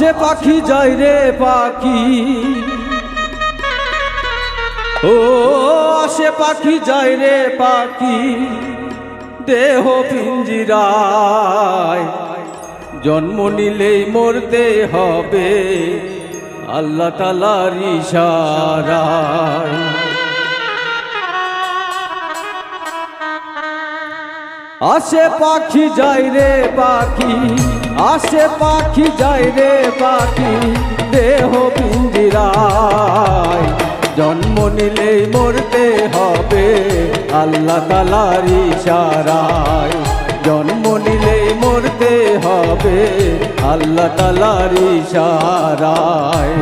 আসে পাখি যায় রে পাখি, ও আসে পাখি যায় রে পাখি, দেহ পিঞ্জিরায়। জন্ম নিলেই মরতে হবে আল্লাহ তাআলার ইশারায়। আসে পাখি যায় রে পাখি, আসে পাখি যায় রে পাখি, দেহ পিঞ্জিরায়। জন্ম নিলেই মরতে হবে আল্লাহ তাআলার ইশারায়। জন্ম নিলেই মরতে হবে আল্লাহ তাআলার ইশারায়।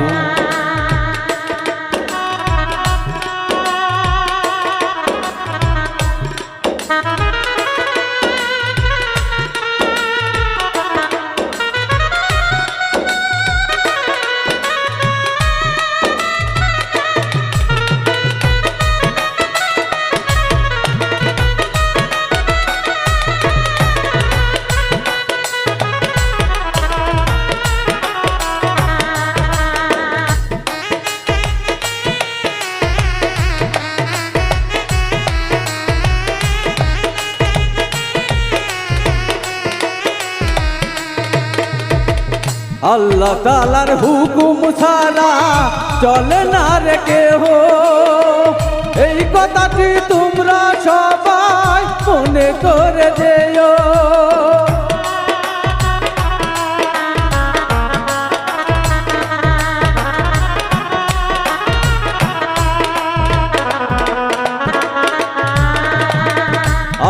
আল্লাহ তাআলার হুকুম ছাড়া চলে না রে কেহ, এই কথাটি তোমরা সবাই মনে করে যেও।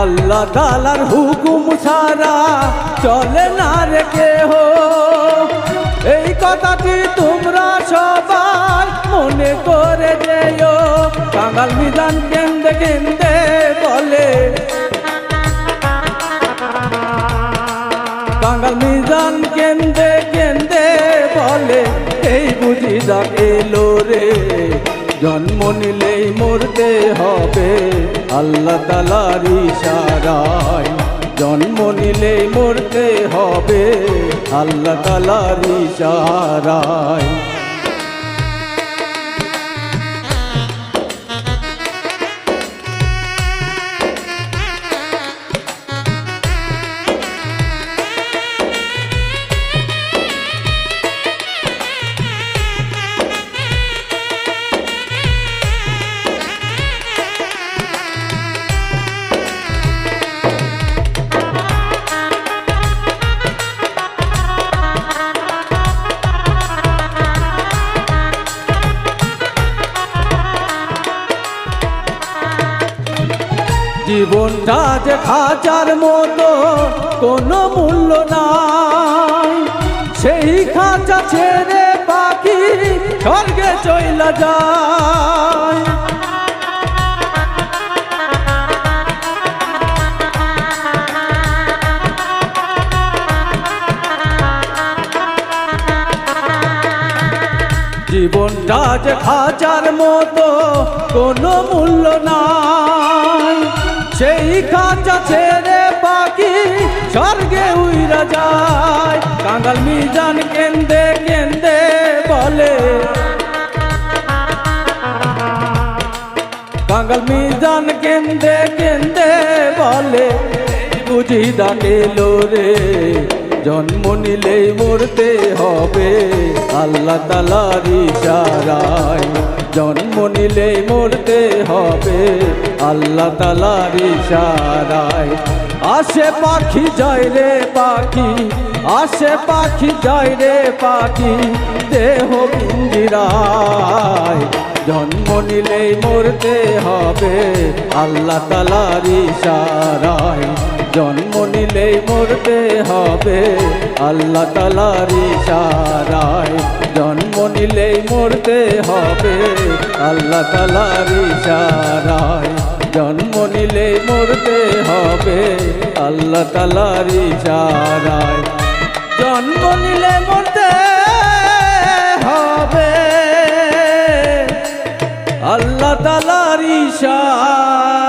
আল্লাহ তাআলার হুকুম ছাড়া চলে না রে কেহ, এই কথাটি তোমরা সবাই মনে করে যেও। কাঙাল মিজান কেন্দে কেন্দে বলে, কাঙাল মিজান কেন্দে কেন্দে বলে, এই বুঝি দাগ এলো রে। জন্ম নিলেই মরতে হবে আল্লাহ তাআলার ইশারায়। জন্ম নিলেই মরতে হবে আল্লাহ তাআলার ইশারায়। জীবনটা যে খাঁচার মতো কোনো মূল্য নাই, সেই খাঁচা ছেড়ে পাখি স্বর্গে চইলা যায়। জীবনটা যে খাঁচার মতো কোনো মূল্য নাই, সেই খাঁচা ছেড়ে পাখি স্বর্গে উইরা যায়। কাঙাল মিজান কেন্দে কেন্দে বলে, কাঙাল মিজান কেন্দে কেন্দে বলে, বুঝি দাগ এলো রে। জন্ম নিলেই মরতে হবে আল্লাহ তাআলার ইশারায়। জন্ম নিলেই মরতে হবে আল্লাহ তাআলার ইশারায়। আসে পাখি যায় রে পাখি, আসে পাখি যায় রে পাখি, দেহ পিঞ্জিরায়। জন্ম নিলেই মরতে হবে আল্লাহ তাআলার ইশারায়। জন্ম নিলেই মরতে হবে আল্লাহ তাআলার ইশারায়। জন্ম নিলেই মরতে হবে আল্লাহ তাআলার ইশারায়। জন্ম নিলেই মরতে হবে আল্লাহ তাআলার ইশারায়। জন্ম নিলে মরতে হবে আল্লাহ তাআলার ইশারায়।